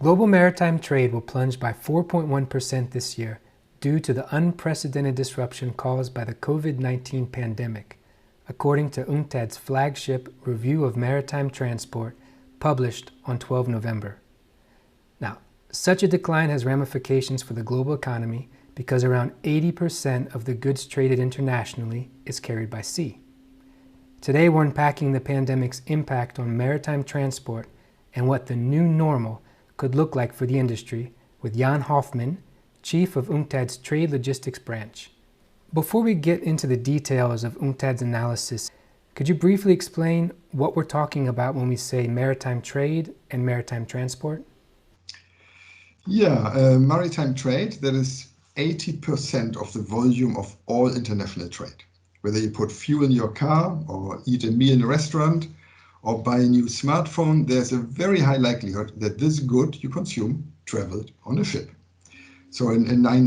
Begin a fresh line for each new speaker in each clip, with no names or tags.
Global maritime trade will plunge by 4.1% this year due to the unprecedented disruption caused by the COVID-19 pandemic, according to UNCTAD's flagship Review of Maritime Transport published on 12 November. Now, such a decline has ramifications for the global economy because around 80% of the goods traded internationally is carried by sea. Today, we're unpacking the pandemic's impact on maritime transport and what the new normal could look like for the industry with Jan Hoffman, Chief of UNCTAD's Trade Logistics Branch. Before we get into the details of UNCTAD's analysis, could you briefly explain what we're talking about when we say maritime trade and maritime transport?
Yeah, maritime trade, that is 80% of the volume of all international trade. Whether you put fuel in your car or eat a meal in a restaurant or buy a new smartphone, there's a very high likelihood that this good you consume traveled on a ship. So in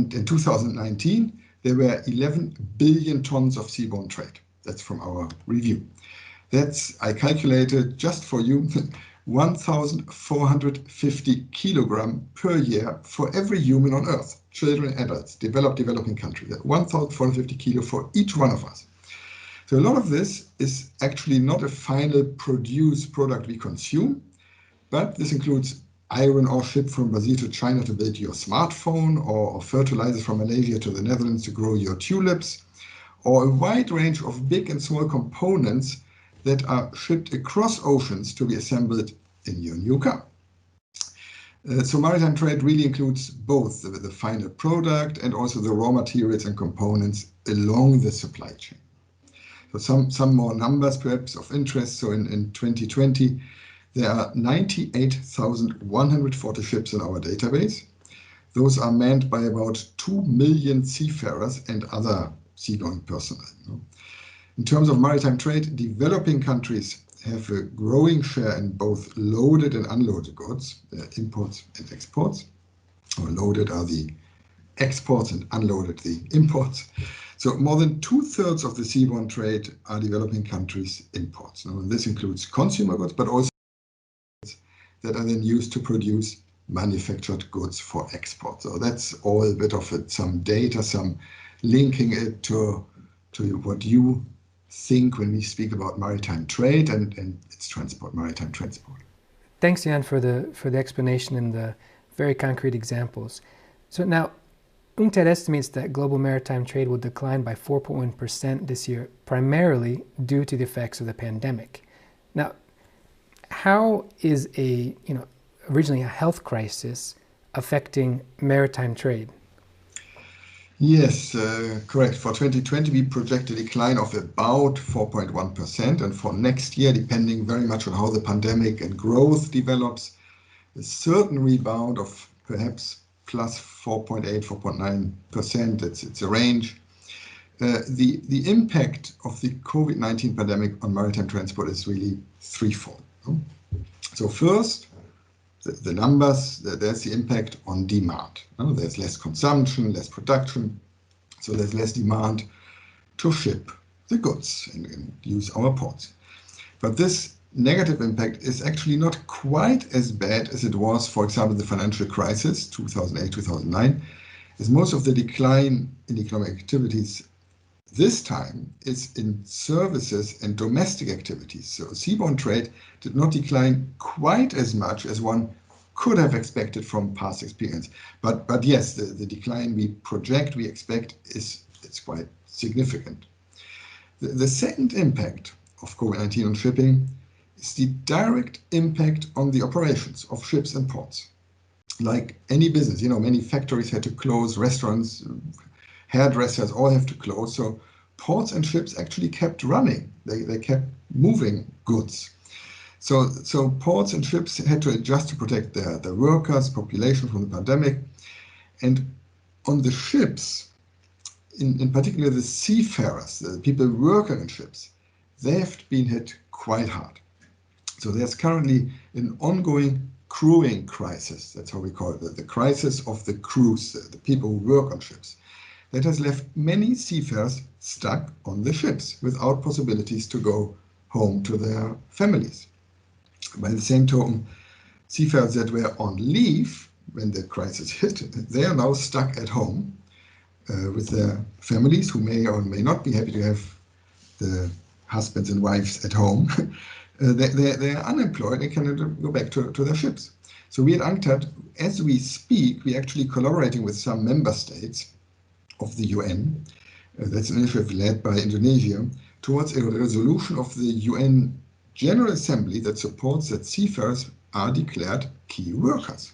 2019, there were 11 billion tons of seaborne trade. That's from our review. That's, I calculated just for you, 1,450 kilogram per year for every human on Earth, children, adults, developing countries, 1,450 kilo for each one of us. So a lot of this is actually not a final produced product we consume, but this includes iron ore shipped from Brazil to China to build your smartphone, or fertilizer from Malaysia to the Netherlands to grow your tulips, or a wide range of big and small components that are shipped across oceans to be assembled in your new car. So maritime trade really includes both the final product and also the raw materials and components along the supply chain. So some more numbers perhaps of interest. So in 2020, there are 98,140 ships in our database. Those are manned by about 2 million seafarers and other seagoing personnel. In terms of maritime trade, developing countries have a growing share in both loaded and unloaded goods, imports and exports. Or loaded are the exports and unloaded the imports. So more than 2/3 of the seaborne trade are developing countries' imports. Now, this includes consumer goods, but also that are then used to produce manufactured goods for export. So that's all a bit of it, some data, some linking it to what you think when we speak about maritime trade and its transport, maritime transport.
Thanks, Jan, for the explanation and the very concrete examples. So now, UNCTAD estimates that global maritime trade will decline by 4.1% this year, primarily due to the effects of the pandemic. Now, how is originally a health crisis affecting maritime trade?
Yes, correct. For 2020, we project a decline of about 4.1%. And for next year, depending very much on how the pandemic and growth develops, a certain rebound of perhaps plus 4.8, 4.9%. It's a range. The impact of the COVID-19 pandemic on maritime transport is really threefold. So first, the numbers, there's the impact on demand. There's less consumption, less production, so there's less demand to ship the goods and use our ports. But this negative impact is actually not quite as bad as it was, for example, the financial crisis, 2008, 2009, as most of the decline in economic activities this time is in services and domestic activities. So seaborne trade did not decline quite as much as one could have expected from past experience. But yes, the decline we expect it's quite significant. The second impact of COVID-19 on shipping is the direct impact on the operations of ships and ports. Like any business, many factories had to close, restaurants, hairdressers all have to close. So ports and ships actually kept running. They kept moving goods. So ports and ships had to adjust to protect their workers, population from the pandemic. And on the ships, in particular the seafarers, the people working in ships, they have been hit quite hard. So there's currently an ongoing crewing crisis. That's how we call it, the crisis of the crews, the people who work on ships. That has left many seafarers stuck on the ships without possibilities to go home to their families. By the same token, seafarers that were on leave when the crisis hit, they are now stuck at home with their families who may or may not be happy to have the husbands and wives at home. They are unemployed and cannot go back to their ships. So we at UNCTAD, as we speak, we're actually collaborating with some member states of the UN. That's an initiative led by Indonesia towards a resolution of the UN General Assembly that supports that seafarers are declared key workers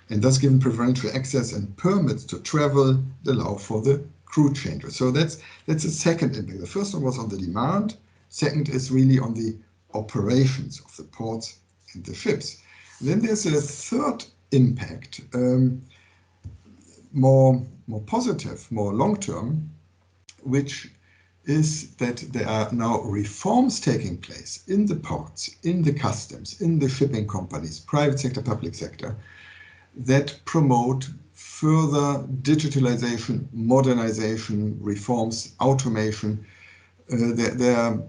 and thus given preferential access and permits to travel, allow for the crew changes. So that's a second impact. The first one was on the demand. Second is really on the operations of the ports and the ships. And then there's a third impact, more positive, more long-term, which is that there are now reforms taking place in the ports, in the customs, in the shipping companies, private sector, public sector, that promote further digitalization, modernization, reforms, automation. There are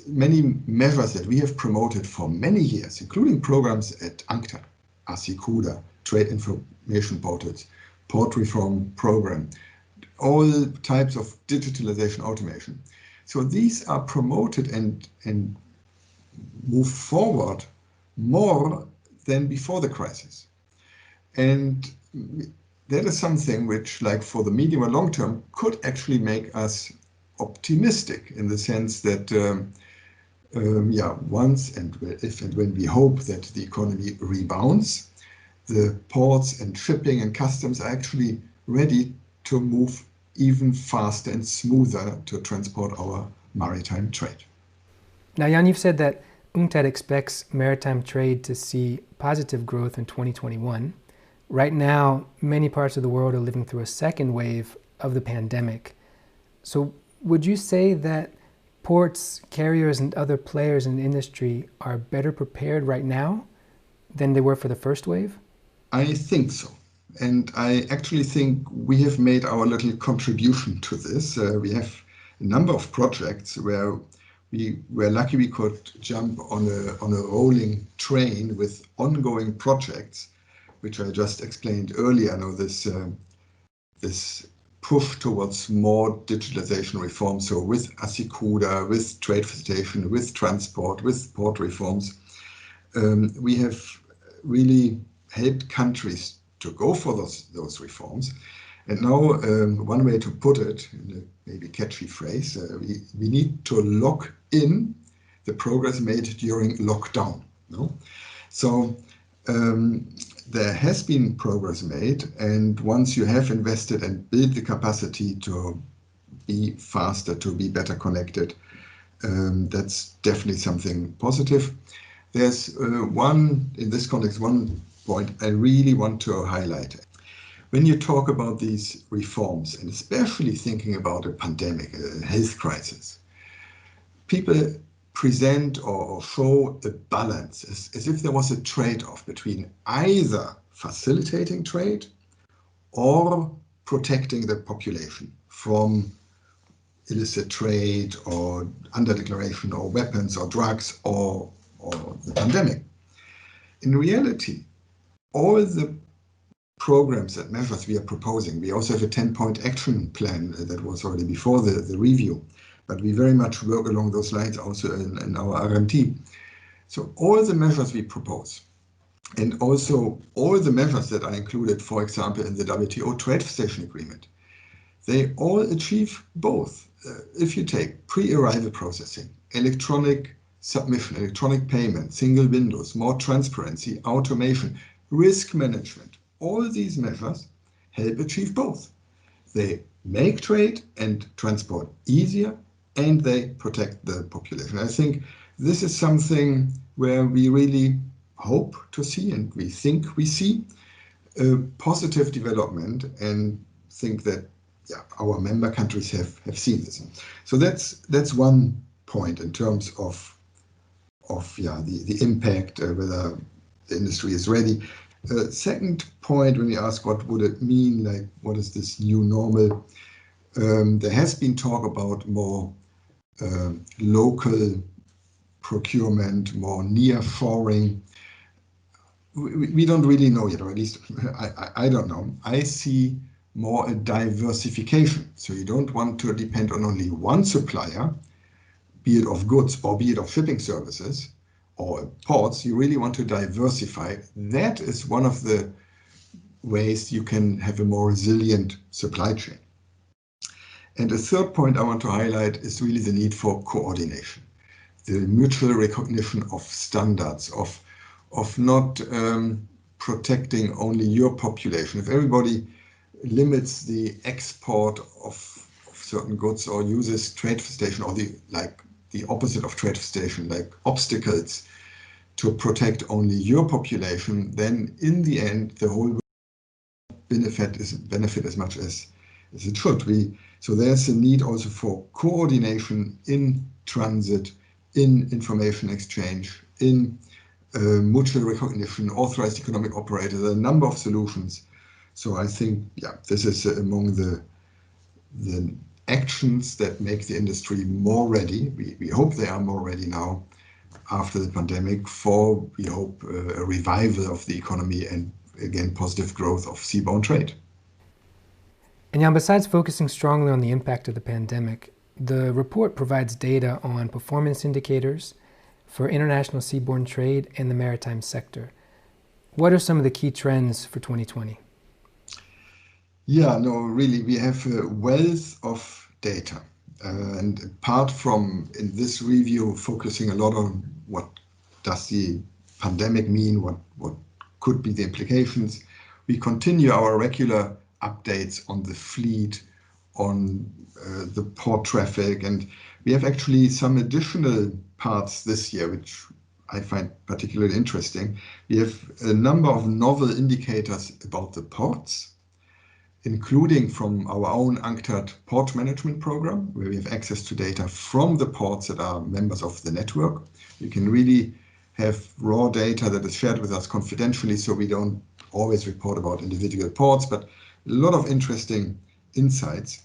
many measures that we have promoted for many years, including programs at UNCTAD, ASICUDA, Trade Information Portals, Port Reform Program, all types of digitalization, automation. So these are promoted and move forward more than before the crisis. And that is something which, like for the medium or long term, could actually make us optimistic in the sense that, once and if and when we hope that the economy rebounds, the ports and shipping and customs are actually ready to move even faster and smoother to transport our maritime trade.
Now, Jan, you've said that UNCTAD expects maritime trade to see positive growth in 2021. Right now, many parts of the world are living through a second wave of the pandemic. So would you say that ports, carriers, and other players in the industry are better prepared right now than they were for the first wave?
I think so. And I actually think we have made our little contribution to this. We have a number of projects where we were lucky we could jump on a rolling train with ongoing projects, which I just explained earlier. Now this push towards more digitalization reform. So with ASICUDA, with trade facilitation, with transport, with port reforms, we have really helped countries to go for those reforms. And now one way to put it, in a maybe catchy phrase, we need to lock in the progress made during lockdown. No? So there has been progress made, and once you have invested and built the capacity to be faster, to be better connected, that's definitely something positive. There's in this context, one point I really want to highlight. When you talk about these reforms, and especially thinking about a pandemic, a health crisis, people present or show a balance as if there was a trade-off between either facilitating trade or protecting the population from illicit trade or under-declaration or weapons or drugs or the pandemic. In reality, all the programs and measures we are proposing, we also have a 10-point action plan that was already before the review, but we very much work along those lines also in our RMT. So all the measures we propose, and also all the measures that are included, for example, in the WTO Trade Facilitation Agreement, they all achieve both. If you take pre-arrival processing, electronic submission, electronic payment, single windows, more transparency, automation, risk management, all these measures help achieve both. They make trade and transport easier, and they protect the population. I think this is something where we really hope to see, and we think we see, a positive development, and think that our member countries have seen this. So that's one point in terms of the impact, whether the industry is ready. Second point, when you ask what would it mean, like what is this new normal, there has been talk about more local procurement, more near-shoring. we don't really know yet, or at least I don't know. I see more a diversification. So you don't want to depend on only one supplier, be it of goods or be it of shipping services or ports. You really want to diversify. That is one of the ways you can have a more resilient supply chain. And a third point I want to highlight is really the need for coordination, the mutual recognition of standards, of not protecting only your population. If everybody limits the export of certain goods or uses trade facilitation or the opposite of trade facilitation, like obstacles to protect only your population, then in the end the whole benefit as much as it should. So there's a need also for coordination in transit, in information exchange, in mutual recognition, authorized economic operators, a number of solutions. So I think, yeah, this is among the actions that make the industry more ready. We hope they are more ready now after the pandemic for, we hope, a revival of the economy and, again, positive growth of seaborne trade.
And now, besides focusing strongly on the impact of the pandemic, the report provides data on performance indicators for international seaborne trade and the maritime sector. What are some of the key trends for 2020?
Yeah, no, really, we have a wealth of data. And apart from, in this review, focusing a lot on what does the pandemic mean, what could be the implications, we continue our regular updates on the fleet, on the port traffic, and we have actually some additional parts this year, which I find particularly interesting. We have a number of novel indicators about the ports, including from our own UNCTAD port management program, where we have access to data from the ports that are members of the network. You can really have raw data that is shared with us confidentially, so we don't always report about individual ports, but a lot of interesting insights.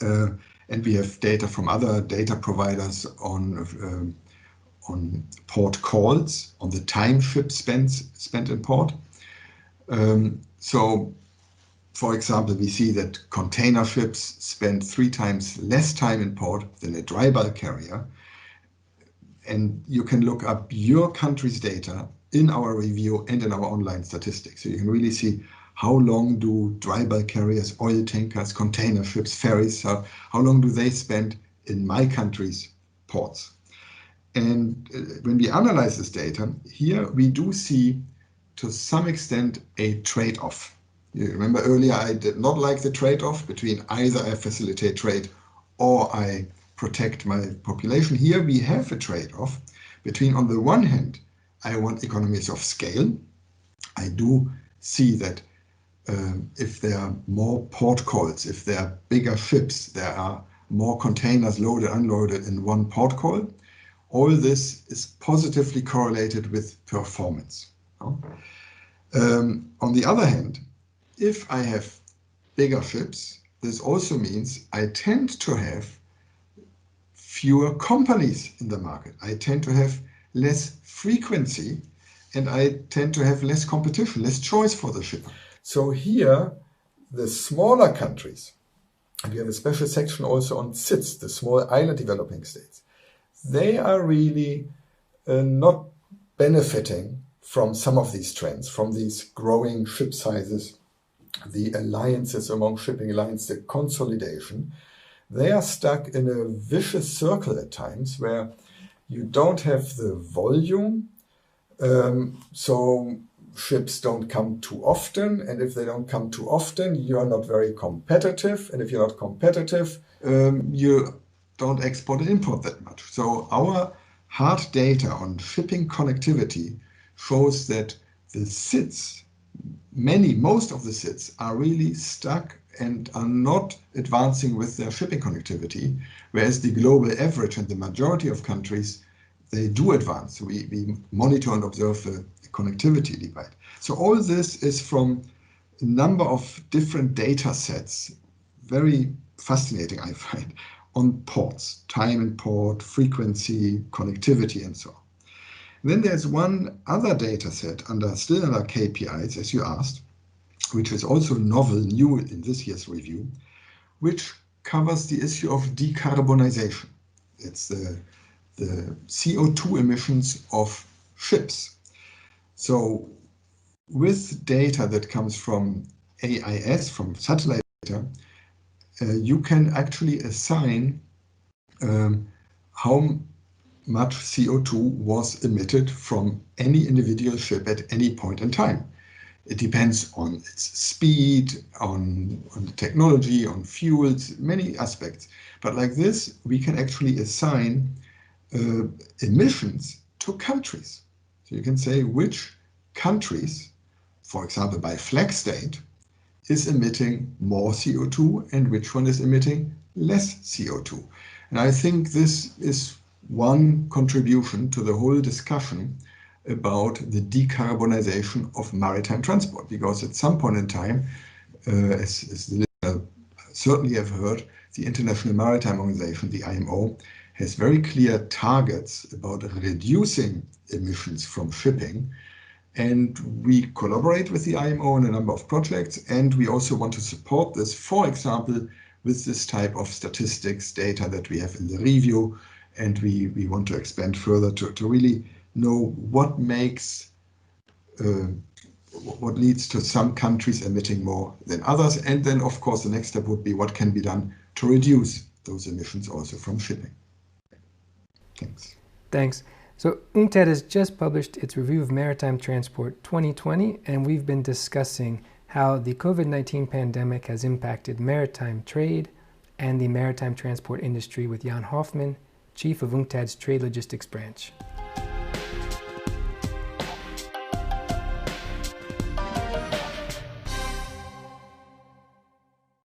And we have data from other data providers on port calls, on the time ships spent in port. So, for example, we see that container ships spend 3 times less time in port than a dry bulk carrier. And you can look up your country's data in our review and in our online statistics. So you can really see how long do dry bulk carriers, oil tankers, container ships, ferries, how long do they spend in my country's ports? And when we analyze this data, here we do see, to some extent, a trade-off. You remember earlier I did not like the trade-off between either I facilitate trade or I protect my population. Here we have a trade-off between, on the one hand, I want economies of scale. I do see that if there are more port calls, if there are bigger ships, there are more containers loaded, unloaded in one port call, all this is positively correlated with performance. On the other hand, if I have bigger ships, this also means I tend to have fewer companies in the market. I tend to have less frequency, and I tend to have less competition, less choice for the shipper. So here, the smaller countries, and we have a special section also on SIDS, the small island developing states, they are really not benefiting from some of these trends, from these growing ship sizes, the alliances among shipping lines, the consolidation. They are stuck in a vicious circle at times where you don't have the volume, so ships don't come too often, and if they don't come too often, you're not very competitive, and if you're not competitive, you don't export and import that much. So our hard data on shipping connectivity shows that the SIDS, most of the SIDS are really stuck and are not advancing with their shipping connectivity, whereas the global average and the majority of countries, they do advance. So we monitor and observe the connectivity divide. So all this is from a number of different data sets, very fascinating, I find, on ports, time in port, frequency, connectivity, and so on. Then there's one other data set still under KPIs, as you asked, which is also novel, new in this year's review, which covers the issue of decarbonization. It's the CO2 emissions of ships. So with data that comes from AIS, from satellite data, you can actually assign how much CO2 was emitted from any individual ship at any point in time. It depends on its speed, on the technology, on fuels, many aspects. But like this, we can actually assign emissions to countries. So you can say which countries, for example, by flag state, is emitting more CO2 and which one is emitting less CO2. And I think this is one contribution to the whole discussion about the decarbonization of maritime transport, because at some point in time, as the listener certainly have heard, the International Maritime Organization, the IMO, has very clear targets about reducing emissions from shipping. And we collaborate with the IMO on a number of projects, and we also want to support this, for example, with this type of statistics data that we have in the review. And we want to expand further to really know what makes, what leads to some countries emitting more than others. And then, of course, the next step would be what can be done to reduce those emissions also from shipping. Thanks.
Thanks. So UNCTAD has just published its review of maritime transport 2020, and we've been discussing how the COVID-19 pandemic has impacted maritime trade and the maritime transport industry with Jan Hoffman, Chief of UNCTAD's Trade Logistics Branch.